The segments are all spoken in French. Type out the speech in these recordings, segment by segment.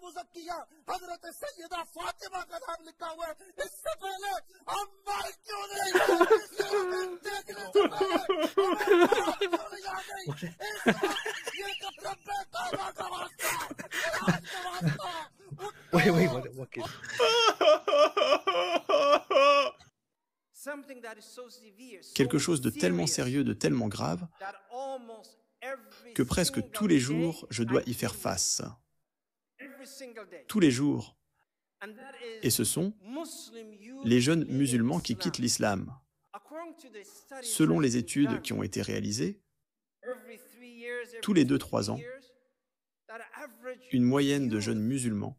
मुज़क्किया हज़रत सैयदा फातिमा का नाम लिखा हुआ है। इससे पहले अम्मा क्यों नहीं देखने से पहले क्यों नहीं आ गई? इस वक्त ये कब्र तौबा का वास्ता, इलाज का वास्ता। Wait, what kid? Quelque chose de tellement sérieux, de tellement grave, que presque tous les jours, je dois y faire face. Tous les jours. Et ce sont les jeunes musulmans qui quittent l'islam. Selon les études qui ont été réalisées, tous les 2-3 ans, une moyenne de jeunes musulmans,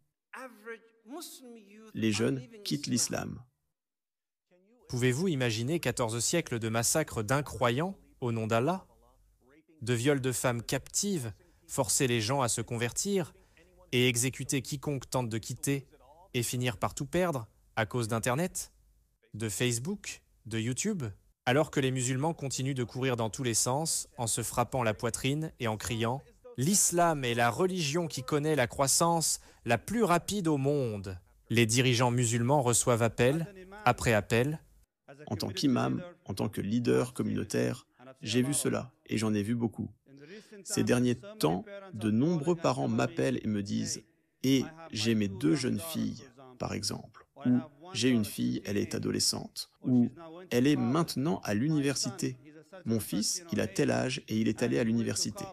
les jeunes quittent l'islam. Pouvez-vous imaginer 14 siècles de massacres d'incroyants au nom d'Allah? De viols de femmes captives, forcer les gens à se convertir et exécuter quiconque tente de quitter et finir par tout perdre à cause d'Internet, de Facebook, de YouTube, alors que les musulmans continuent de courir dans tous les sens en se frappant la poitrine et en criant « L'islam est la religion qui connaît la croissance la plus rapide au monde ». Les dirigeants musulmans reçoivent appel après appel. En tant qu'imam, en tant que leader communautaire, j'ai vu cela et j'en ai vu beaucoup. Ces derniers temps, de nombreux parents m'appellent et me disent « Et j'ai mes 2 jeunes filles, par exemple, ou j'ai une fille, elle est adolescente, ou elle est maintenant à l'université. Mon fils, il a tel âge et il est allé à l'université.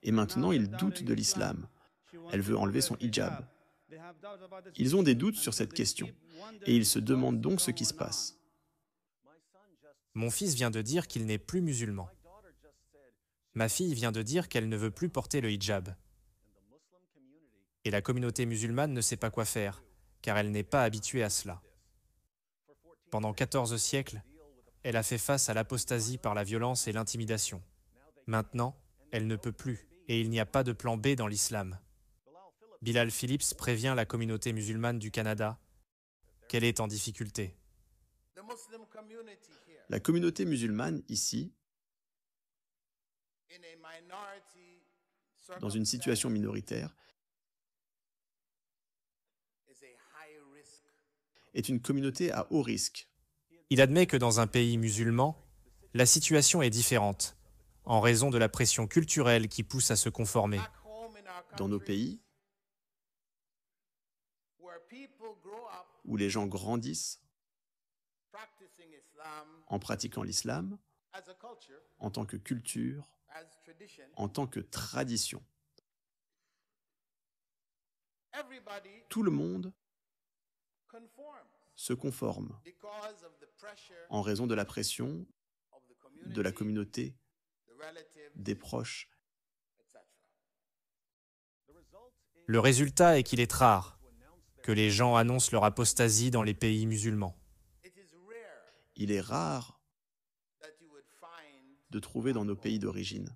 Et maintenant, il doute de l'islam. Elle veut enlever son hijab. » Ils ont des doutes sur cette question et ils se demandent donc ce qui se passe. Mon fils vient de dire qu'il n'est plus musulman. Ma fille vient de dire qu'elle ne veut plus porter le hijab. Et la communauté musulmane ne sait pas quoi faire, car elle n'est pas habituée à cela. Pendant 14 siècles, elle a fait face à l'apostasie par la violence et l'intimidation. Maintenant, elle ne peut plus, et il n'y a pas de plan B dans l'islam. Bilal Phillips prévient la communauté musulmane du Canada qu'elle est en difficulté. La communauté musulmane, ici, dans une situation minoritaire, est une communauté à haut risque. Il admet que dans un pays musulman, la situation est différente, en raison de la pression culturelle qui pousse à se conformer. Dans nos pays, où les gens grandissent en pratiquant l'islam, en tant que culture, en tant que tradition. Tout le monde se conforme en raison de la pression de la communauté, des proches. Le résultat est qu'il est rare que les gens annoncent leur apostasie dans les pays musulmans. Il est rare de trouver dans nos pays d'origine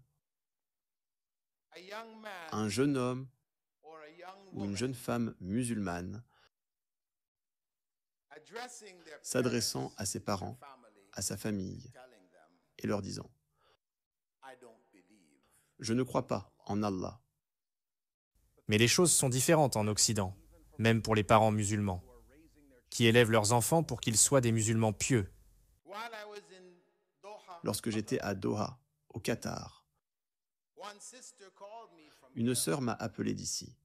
un jeune homme ou une jeune femme musulmane s'adressant à ses parents, à sa famille, et leur disant « Je ne crois pas en Allah ». Mais les choses sont différentes en Occident, même pour les parents musulmans, qui élèvent leurs enfants pour qu'ils soient des musulmans pieux. Lorsque j'étais à Doha, au Qatar, une sœur m'a appelé d'ici,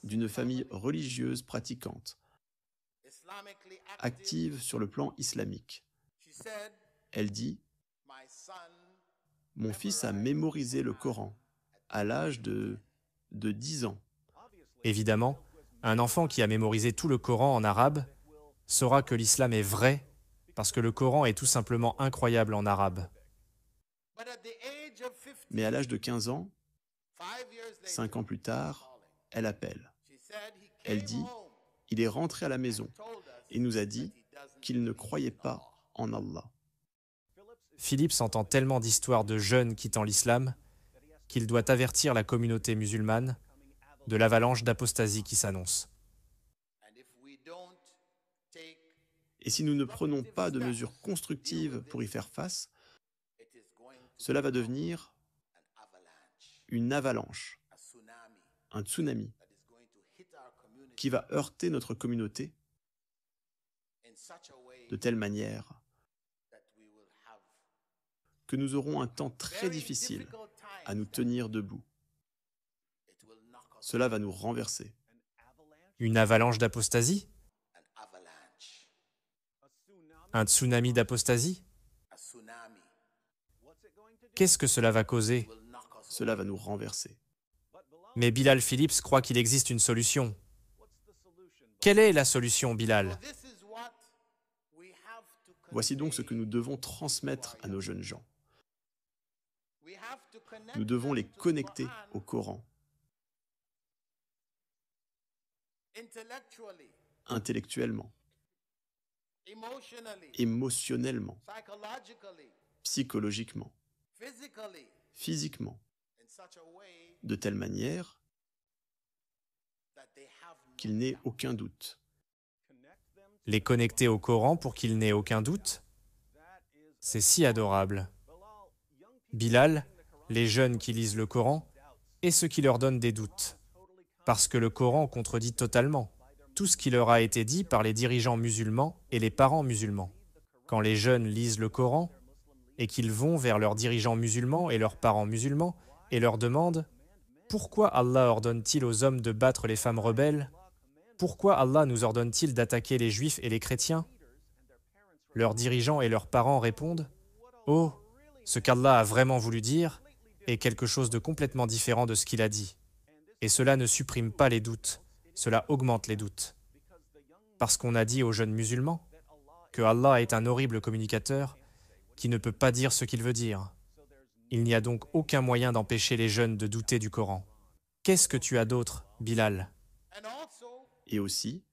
d'une famille religieuse pratiquante, active sur le plan islamique. Elle dit « Mon fils a mémorisé le Coran à l'âge de 10 ans. » Évidemment, un enfant qui a mémorisé tout le Coran en arabe saura que l'islam est vrai parce que le Coran est tout simplement incroyable en arabe. Mais à l'âge de 15 ans, 5 ans plus tard, elle appelle. Elle dit « Il est rentré à la maison et nous a dit qu'il ne croyait pas en Allah. » Phillips entend tellement d'histoires de jeunes quittant l'islam qu'il doit avertir la communauté musulmane de l'avalanche d'apostasie qui s'annonce. Et si nous ne prenons pas de mesures constructives pour y faire face, cela va devenir une avalanche, un tsunami qui va heurter notre communauté de telle manière que nous aurons un temps très difficile à nous tenir debout. Cela va nous renverser. Une avalanche d'apostasie? Un tsunami d'apostasie? Qu'est-ce que cela va causer? Cela va nous renverser. Mais Bilal Phillips croit qu'il existe une solution. Quelle est la solution, Bilal? Voici donc ce que nous devons transmettre à nos jeunes gens. Nous devons les connecter au Coran, intellectuellement, émotionnellement, psychologiquement, physiquement, de telle manière qu'il n'ait aucun doute. Les connecter au Coran pour qu'il n'ait aucun doute? C'est si adorable. Bilal, les jeunes qui lisent le Coran, et ceux qui leur donnent des doutes. Parce que le Coran contredit totalement tout ce qui leur a été dit par les dirigeants musulmans et les parents musulmans. Quand les jeunes lisent le Coran et qu'ils vont vers leurs dirigeants musulmans et leurs parents musulmans et leur demandent « Pourquoi Allah ordonne-t-il aux hommes de battre les femmes rebelles? Pourquoi Allah nous ordonne-t-il d'attaquer les juifs et les chrétiens ?» Leurs dirigeants et leurs parents répondent « Oh, ce qu'Allah a vraiment voulu dire est quelque chose de complètement différent de ce qu'il a dit. » Et cela ne supprime pas les doutes, cela augmente les doutes. Parce qu'on a dit aux jeunes musulmans que Allah est un horrible communicateur qui ne peut pas dire ce qu'il veut dire. Il n'y a donc aucun moyen d'empêcher les jeunes de douter du Coran. Qu'est-ce que tu as d'autre, Bilal? Et aussi,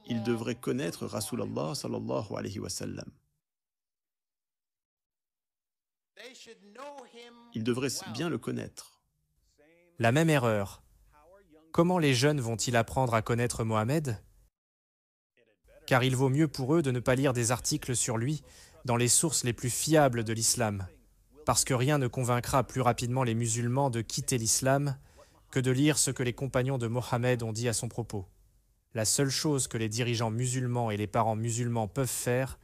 ils devraient connaître Rasulallah sallallahu alayhi wa sallam. Ils devraient bien le connaître. La même erreur. Comment les jeunes vont-ils apprendre à connaître Mohammed? Car il vaut mieux pour eux de ne pas lire des articles sur lui dans les sources les plus fiables de l'islam, parce que rien ne convaincra plus rapidement les musulmans de quitter l'islam que de lire ce que les compagnons de Mohammed ont dit à son propos. La seule chose que les dirigeants musulmans et les parents musulmans peuvent faire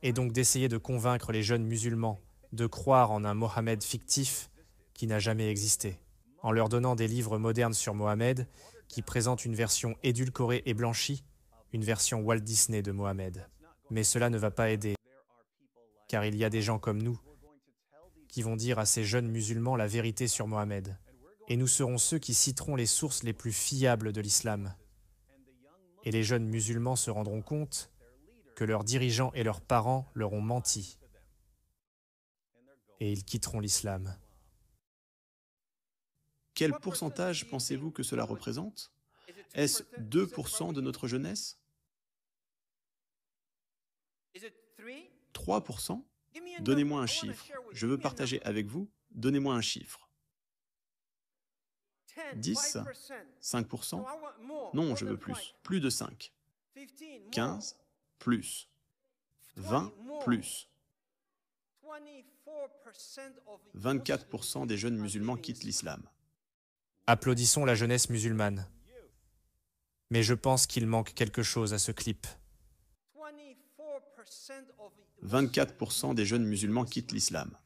est donc d'essayer de convaincre les jeunes musulmans de croire en un Mohammed fictif qui n'a jamais existé, en leur donnant des livres modernes sur Mohammed qui présentent une version édulcorée et blanchie, une version Walt Disney de Mohammed. Mais cela ne va pas aider, car il y a des gens comme nous qui vont dire à ces jeunes musulmans la vérité sur Mohammed. Et nous serons ceux qui citeront les sources les plus fiables de l'islam. Et les jeunes musulmans se rendront compte que leurs dirigeants et leurs parents leur ont menti. Et ils quitteront l'islam. Quel pourcentage pensez-vous que cela représente? Est-ce 2% de notre jeunesse? 3%? Donnez-moi un chiffre. Je veux partager avec vous. Donnez-moi un chiffre. 10? 5%? Non, je veux plus. Plus de 5. 15? Plus. 20? Plus. 24% des jeunes musulmans quittent l'islam. Applaudissons la jeunesse musulmane. Mais je pense qu'il manque quelque chose à ce clip. 24% des jeunes musulmans quittent l'islam.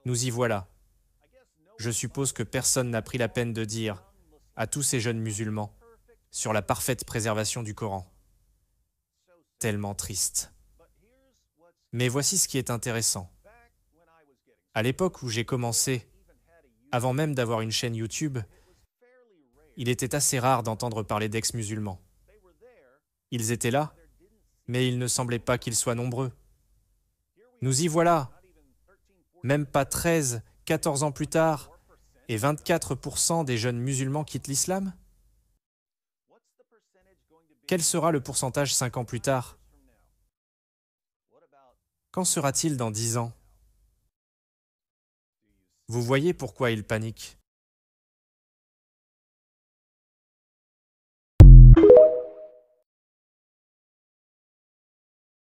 Nous y voilà. Je suppose que personne n'a pris la peine de dire à tous ces jeunes musulmans sur la parfaite préservation du Coran. Tellement triste. Mais voici ce qui est intéressant. À l'époque où j'ai commencé, avant même d'avoir une chaîne YouTube, il était assez rare d'entendre parler d'ex-musulmans. Ils étaient là, mais il ne semblait pas qu'ils soient nombreux. Nous y voilà, même pas 13, 14 ans plus tard, et 24% des jeunes musulmans quittent l'islam? Quel sera le pourcentage 5 ans plus tard? Qu'en sera-t-il dans 10 ans? Vous voyez pourquoi ils paniquent.